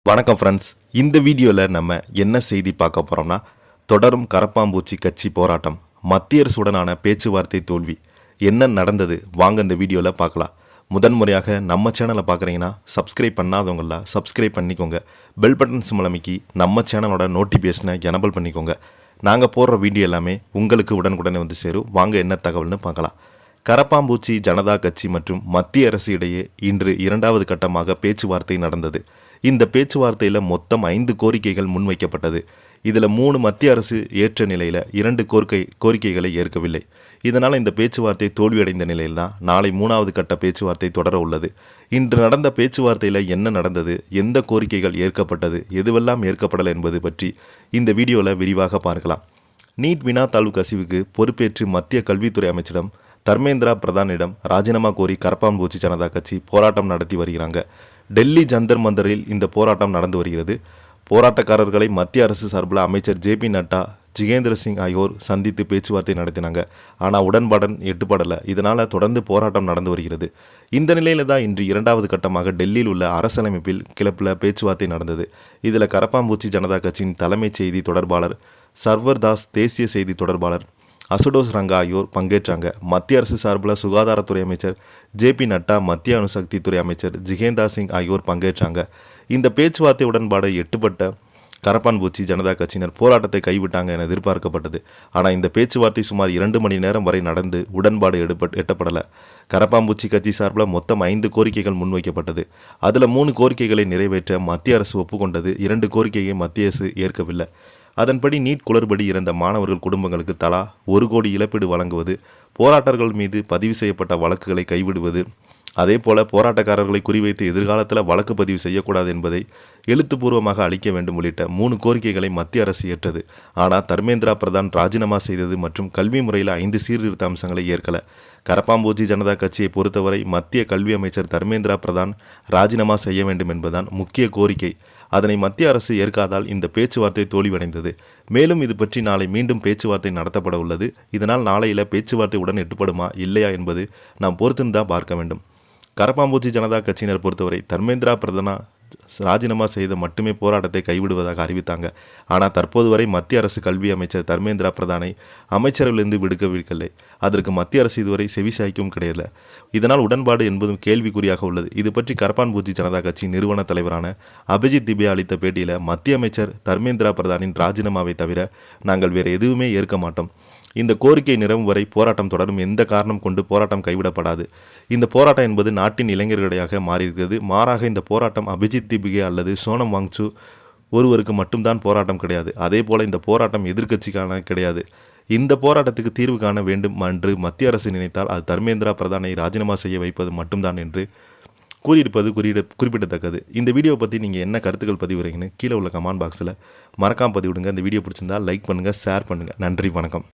வணக்கம் ஃப்ரெண்ட்ஸ். இந்த வீடியோவில் நம்ம என்ன செய்தி பார்க்க போகிறோம்னா, தொடரும் கரப்பாம்பூச்சி கட்சி போராட்டம், மத்திய அரசுடனான பேச்சுவார்த்தை தோல்வி, என்ன நடந்தது வாங்க இந்த வீடியோவில் பார்க்கலாம். முதன்முறையாக நம்ம சேனலை பார்க்குறீங்கன்னா சப்ஸ்கிரைப் பண்ணாதவங்கள சப்ஸ்கிரைப் பண்ணிக்கோங்க. பெல் பட்டன் சிம்பல் அமைக்கி நம்ம சேனலோட நோட்டிஃபிகேஷனை எனபிள் பண்ணிக்கோங்க. நாங்கள் போடுற வீடியோ எல்லாமே உங்களுக்கு உடனுக்குடனே வந்து சேரும். வாங்க என்ன தகவல்னு பார்க்கலாம். கரப்பாம்பூச்சி ஜனதா கட்சி மற்றும் மத்திய அரசு இடையே இன்று இரண்டாவது கட்டமாக பேச்சுவார்த்தை நடந்தது. இந்த பேச்சுவார்த்தையில் மொத்தம் 5 கோரிக்கைகள் முன்வைக்கப்பட்டது. இதில் 3 மத்திய அரசு ஏற்ற நிலையில் 2 கோரிக்கைகளை ஏற்கவில்லை. இதனால் இந்த பேச்சுவார்த்தை தோல்வியடைந்த நிலையில் தான் நாளை 3வது கட்ட பேச்சுவார்த்தை தொடர உள்ளது. இன்று நடந்த பேச்சுவார்த்தையில் என்ன நடந்தது, எந்த கோரிக்கைகள் ஏற்கப்பட்டது, எதுவெல்லாம் ஏற்கப்படலை என்பது பற்றி இந்த வீடியோவில் விரிவாக பார்க்கலாம். நீட் வினாத்தாழ்வு கசிவுக்கு பொறுப்பேற்று மத்திய கல்வித்துறை அமைச்சரிடம் தர்மேந்திரா பிரதானிடம் ராஜினாமா கோரி கரப்பாம்பூச்சி ஜனதா கட்சி போராட்டம் நடத்தி வருகிறாங்க. டெல்லி ஜந்தர் மந்தரில் இந்த போராட்டம் நடந்து வருகிறது. போராட்டக்காரர்களை மத்திய அரசு சார்பில் அமைச்சர் ஜே.பி. நட்டா, ஜிதேந்திர சிங் ஆகியோர் சந்தித்து பேச்சுவார்த்தை நடத்தினாங்க. ஆனால் உடன்பாடன் எட்டுப்படலை. இதனால் தொடர்ந்து போராட்டம் நடந்து வருகிறது. இந்த நிலையில் தான் இன்று இரண்டாவது கட்டமாக டெல்லியில் உள்ள அரசியலமைப்பில் கிளப்பில் பேச்சுவார்த்தை நடந்தது. இதில் கரப்பாம்பூச்சி ஜனதா கட்சியின் தலைமைச் செய்தி தொடர்பாளர் சர்வர் தாஸ், தேசிய செய்தி தொடர்பாளர் அசுடோஸ் ரங்கா ஆகியோர் பங்கேற்றாங்க. மத்திய அரசு சார்பில் சுகாதாரத்துறை அமைச்சர் ஜே.பி. நட்டா, மத்திய அணுசக்தித்துறை அமைச்சர் ஜிதேந்திர சிங் ஆகியோர் பங்கேற்றாங்க. இந்த பேச்சுவார்த்தை உடன்பாடு எட்டுப்பட்ட கரப்பான்பூச்சி ஜனதா கட்சியினர் போராட்டத்தை கைவிட்டாங்க என எதிர்பார்க்கப்பட்டது. ஆனால் இந்த பேச்சுவார்த்தை சுமார் 2 மணி நேரம் வரை நடந்து உடன்பாடு எட்டப்படலை. கரப்பாம்பூச்சி கட்சி சார்பில் மொத்தம் 5 கோரிக்கைகள் முன்வைக்கப்பட்டது. அதில் 3 கோரிக்கைகளை நிறைவேற்ற மத்திய அரசு ஒப்புக்கொண்டது. 2 கோரிக்கையை மத்திய அரசு ஏற்கவில்லை. அதன்படி நீட் குளறுபடி இறந்த மாணவர்கள் குடும்பங்களுக்கு தலா 1 கோடி இழப்பீடு வழங்குவது, போராட்டர்கள் மீது பதிவு செய்யப்பட்ட வழக்குகளை கைவிடுவது, அதேபோல போராட்டக்காரர்களை குறிவைத்து எதிர்காலத்தில் வழக்கு பதிவு செய்யக்கூடாது என்பதை எழுத்துப்பூர்வமாக அளிக்க வேண்டும் உள்ளிட்ட 3 கோரிக்கைகளை மத்திய அரசு ஏற்றது. ஆனால் தர்மேந்திரா பிரதான் ராஜினாமா செய்தது மற்றும் கல்வி முறையில் 5 சீர்திருத்த அம்சங்களை ஏற்கல. கரப்பாம்பூச்சி ஜனதா கட்சியை பொறுத்தவரை மத்திய கல்வி அமைச்சர் தர்மேந்திரா பிரதான் ராஜினாமா செய்ய வேண்டும் என்பதுதான் முக்கிய கோரிக்கை. அதனை மத்திய அரசு ஏற்காதால் இந்த பேச்சுவார்த்தை தோல்வியடைந்தது. மேலும் இது பற்றி நாளை மீண்டும் பேச்சுவார்த்தை நடத்தப்பட உள்ளது. இதனால் நாளையில் பேச்சுவார்த்தை உடன் எட்டுப்படுமா இல்லையா என்பது நாம் பொறுத்திருந்தான் பார்க்க வேண்டும். கரப்பாம்பூச்சி ஜனதா கட்சியினர் பொறுத்தவரை தர்மேந்திரா பிரதானா ராஜினாமா செய்த மட்டுமே போராட்டத்தை கைவிடுவதாக அறிவித்தாங்க. ஆனால் தற்போது வரை மத்திய அரசு கல்வி அமைச்சர் தர்மேந்திரா பிரதானை அமைச்சரவிலிருந்து விடுவிக்கவில்லை. அதற்கு மத்திய அரசு இதுவரை செவிசாய்க்கும் கிடையாது. இதனால் உடன்பாடு என்பதும் கேள்விக்குறியாக உள்ளது. இது பற்றி கரப்பான்பூச்சி ஜனதா கட்சி நிறுவன தலைவரான அபிஜித் திபே அளித்த பேட்டியில், மத்திய அமைச்சர் தர்மேந்திரா பிரதானின் ராஜினாமாவை தவிர நாங்கள் வேறு எதுவுமே ஏற்க மாட்டோம். இந்த கோரிக்கை நிறைவு வரை போராட்டம் தொடரும். எந்த காரணம் கொண்டு போராட்டம் கைவிடப்படாது. இந்த போராட்டம் என்பது நாட்டின் இளைஞர்களிடையாக மாறியிருக்கிறது. மாறாக இந்த போராட்டம் அபிஜித் திபே அல்லது சோனம் வாங்சு ஒருவருக்கு மட்டும்தான் போராட்டம் கிடையாது. அதே போல இந்த போராட்டம் எதிர்க்கட்சிக்கான கிடையாது. இந்த போராட்டத்துக்கு தீர்வு காண வேண்டும் என்று மத்திய அரசு நினைத்தால் அது தர்மேந்திரா பிரதானை ராஜினாமா செய்ய வைப்பது மட்டும்தான் என்று கூறியிருப்பது குறிப்பிடத்தக்கது. இந்த வீடியோ பற்றி நீங்கள் என்ன கருத்துக்கள் பதிவுறீங்கன்னு கீழே உள்ள கமெண்ட் பாக்ஸில் மறக்காமல் பதிவிடுங்க. இந்த வீடியோ பிடிச்சிருந்தால் லைக் பண்ணுங்கள், ஷேர் பண்ணுங்கள். நன்றி, வணக்கம்.